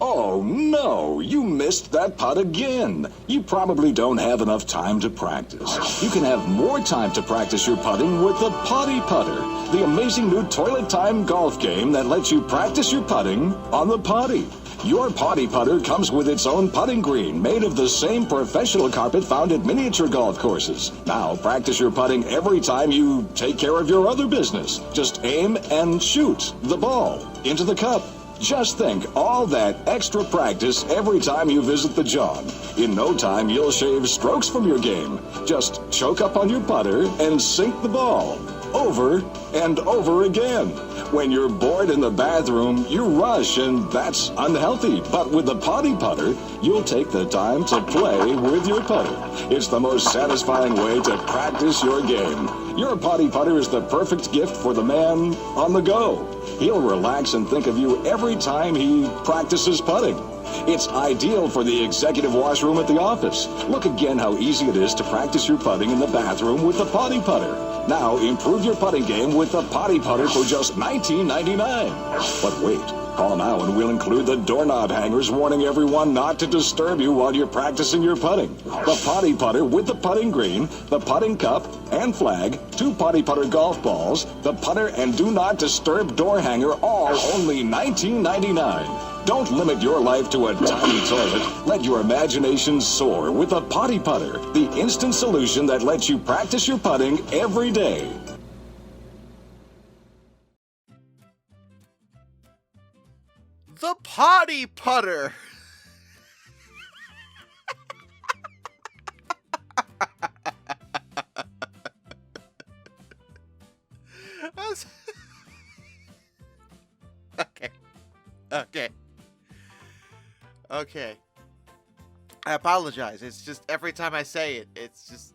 Oh no, you missed that putt again. You probably don't have enough time to practice. You can have more time to practice your putting with the Potty Putter, the amazing new toilet time golf game that lets you practice your putting on the potty. Your Potty Putter comes with its own putting green made of the same professional carpet found at miniature golf courses. Now practice your putting every time you take care of your other business. Just aim and shoot the ball into the cup. Just think, all that extra practice every time you visit the john. In no time, you'll shave strokes from your game. Just choke up on your putter and sink the ball. Over and over again. When you're bored in the bathroom, you rush, and that's unhealthy. But with the Potty Putter, you'll take the time to play with your putter. It's the most satisfying way to practice your game. Your Potty Putter is the perfect gift for the man on the go. He'll relax and think of you every time he practices putting. It's ideal for the executive washroom at the office. Look again how easy it is to practice your putting in the bathroom with the Potty Putter. Now improve your putting game with the Potty Putter for just $19.99. But wait, call now and we'll include the doorknob hangers warning everyone not to disturb you while you're practicing your putting. The Potty Putter with the putting green, the putting cup and flag, 2 Potty Putter golf balls, the putter and do not disturb door hanger, all only $19.99. Don't limit your life to a tiny toilet. Let your imagination soar with a Potty Putter, the instant solution that lets you practice your putting every day. The Potty Putter. Okay. I apologize. It's just every time I say it, it's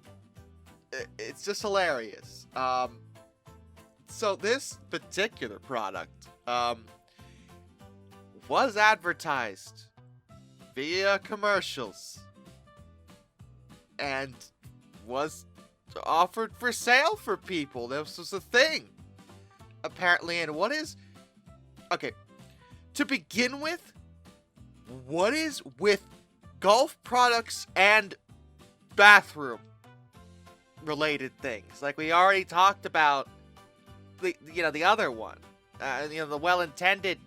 just hilarious. So this particular product, was advertised via commercials and was offered for sale for people. This was a thing, apparently. And okay, to begin with, what is with golf products and bathroom related things? Like, we already talked about the other one, the well-intended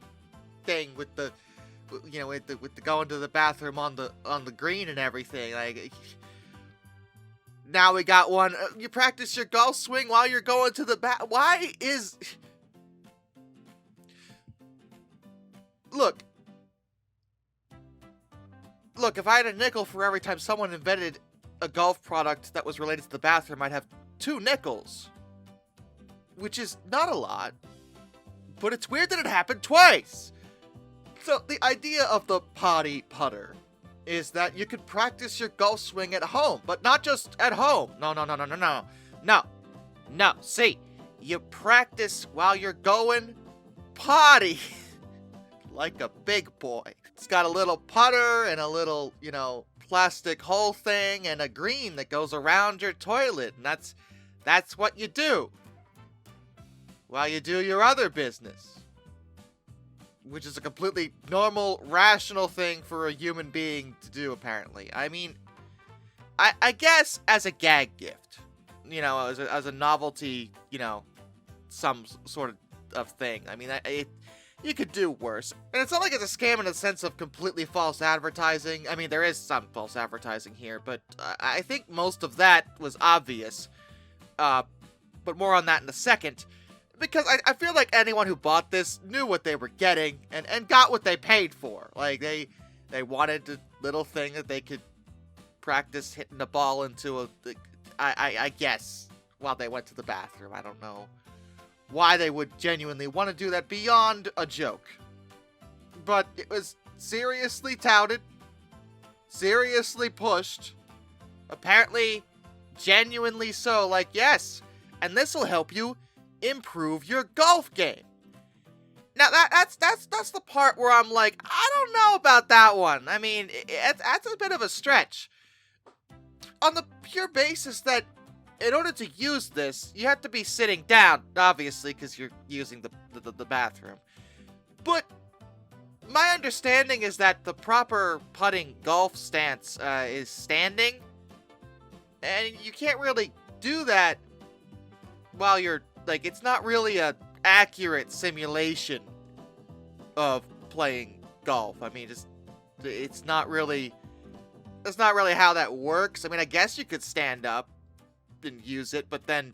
thing with the going to the bathroom on the green and everything. Like, now we got one. You practice your golf swing while you're going to the Why is? Look, if I had a nickel for every time someone invented a golf product that was related to the bathroom, I'd have 2 nickels. Which is not a lot, but it's weird that it happened twice. So the idea of the Potty Putter is that you could practice your golf swing at home, but not just at home. No. See, you practice while you're going potty. Like a big boy. It's got a little putter and a little, plastic hole thing and a green that goes around your toilet. And that's what you do while you do your other business. Which is a completely normal, rational thing for a human being to do, apparently. I mean, I guess as a gag gift. As a novelty, some sort of thing. I mean, you could do worse. And it's not like it's a scam in the sense of completely false advertising. I mean, there is some false advertising here, but I think most of that was obvious. But more on that in a second. Because I feel like anyone who bought this knew what they were getting and got what they paid for. Like, they wanted a little thing that they could practice hitting the ball into I guess, while they went to the bathroom. I don't know why they would genuinely want to do that beyond a joke. But it was seriously touted, seriously pushed, apparently genuinely so, like, yes, and this will help you improve your golf game. Now that's the part where I'm like, I don't know about that one. I mean, that's a bit of a stretch. On the pure basis that in order to use this, you have to be sitting down, obviously, because you're using the bathroom. But My understanding is that the proper putting golf stance is standing, and you can't really do that while you're, like, it's not really a accurate simulation of playing golf. I mean, it's not really how that works. I mean, I guess you could stand up and use it, but then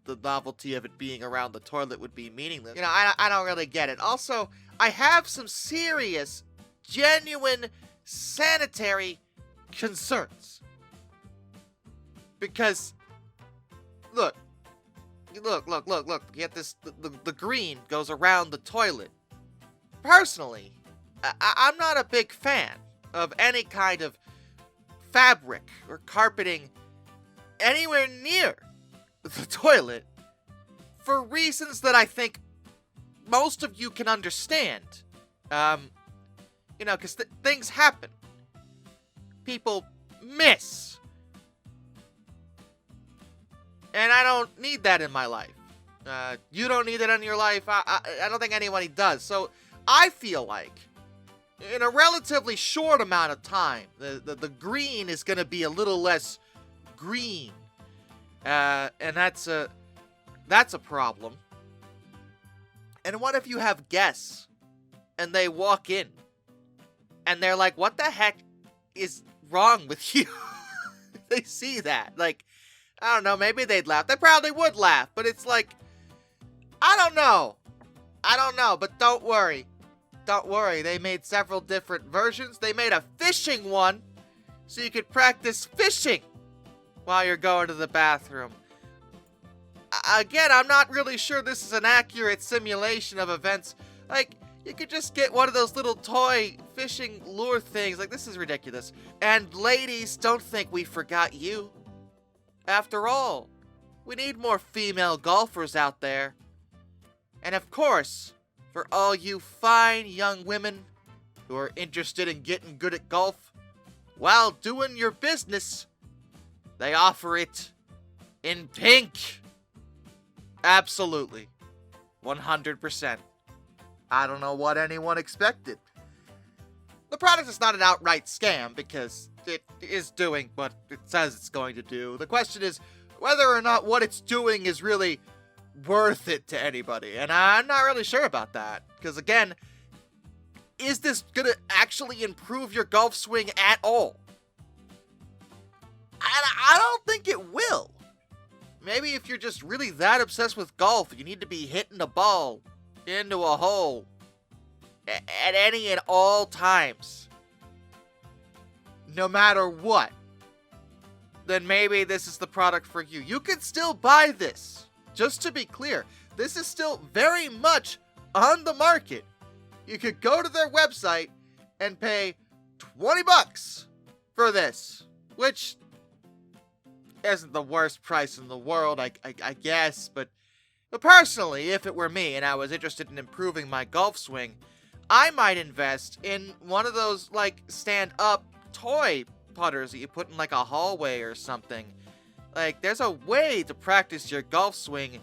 the novelty of it being around the toilet would be meaningless. You know, I don't really get it. Also, I have some serious, genuine sanitary concerns. Because, look. Get this, the green goes around the toilet. Personally, I'm not a big fan of any kind of fabric or carpeting anywhere near the toilet for reasons that I think most of you can understand. You know, because things happen. People miss. And I don't need that in my life. You don't need that in your life. I don't think anybody does. So I feel like in a relatively short amount of time, the green is going to be a little less green. And that's a problem. And what if you have guests and they walk in and they're like, what the heck is wrong with you? They see that. Like, I don't know, maybe they'd laugh. They probably would laugh, but it's like, I don't know, but don't worry. Don't worry, they made several different versions. They made a fishing one, so you could practice fishing while you're going to the bathroom. Again, I'm not really sure this is an accurate simulation of events. Like, you could just get one of those little toy fishing lure things. Like, this is ridiculous. And ladies, don't think we forgot you. After all, we need more female golfers out there. And of course, for all you fine young women who are interested in getting good at golf, while doing your business, they offer it in pink. Absolutely. 100%. I don't know what anyone expected. The product is not an outright scam because it is doing what it says it's going to do. The question is whether or not what it's doing is really worth it to anybody. And I'm not really sure about that. Because again, is this going to actually improve your golf swing at all? I don't think it will. Maybe if you're just really that obsessed with golf, you need to be hitting a ball into a hole at any and all times, no matter what, then maybe this is the product for you. You can still buy this. Just to be clear, this is still very much on the market. You could go to their website and pay $20 for this, which isn't the worst price in the world, I guess, but personally, if it were me and I was interested in improving my golf swing, I might invest in one of those, like, stand-up toy putters that you put in, like, a hallway or something. Like, there's a way to practice your golf swing,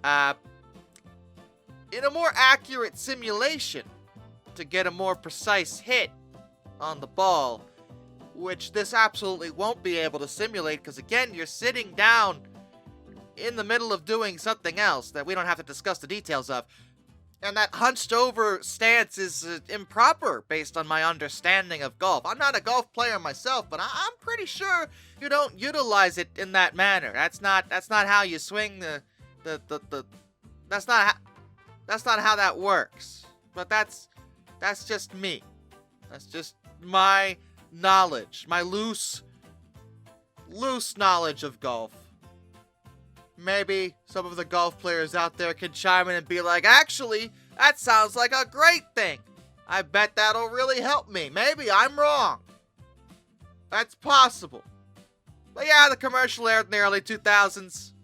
in a more accurate simulation to get a more precise hit on the ball, which this absolutely won't be able to simulate, because, again, you're sitting down in the middle of doing something else that we don't have to discuss the details of. And that hunched over stance is improper based on my understanding of golf. I'm not a golf player myself, but I'm pretty sure you don't utilize it in that manner. That's not how you swing that's not how that works. But that's just me. That's just my knowledge, my loose knowledge of golf. Maybe some of the golf players out there can chime in and be like, actually, that sounds like a great thing. I bet that'll really help me. Maybe I'm wrong. That's possible. But yeah, the commercial aired in the early 2000s.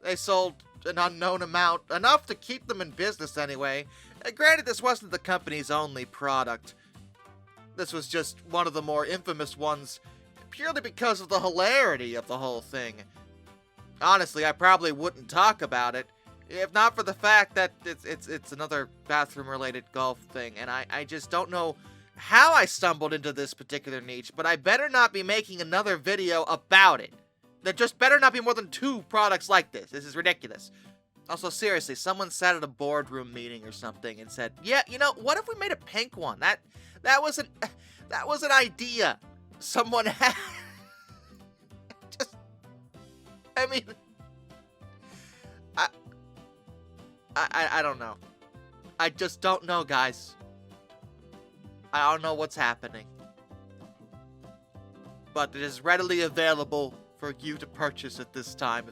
They sold an unknown amount, enough to keep them in business anyway. And granted, this wasn't the company's only product. This was just one of the more infamous ones, purely because of the hilarity of the whole thing. Honestly, I probably wouldn't talk about it If not for the fact that it's another bathroom-related golf thing, and I just don't know how I stumbled into this particular niche, but I better not be making another video about it. There just better not be more than 2 products like this. This is ridiculous. Also, seriously, someone sat at a boardroom meeting or something and said, "Yeah, you know, what if we made a pink one? That was an idea someone had." I mean, I don't know. I just don't know, guys. I don't know what's happening. But it is readily available for you to purchase at this time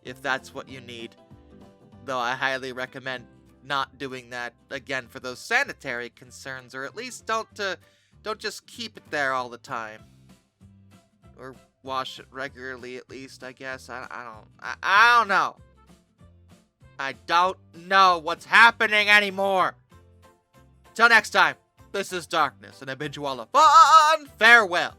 if that's what you need. Though I highly recommend not doing that again for those sanitary concerns, or at least don't just keep it there all the time. Or wash it regularly, at least, I guess. I don't know. I don't know what's happening anymore. Till next time, this is Darkness, and I bid you all a fun farewell.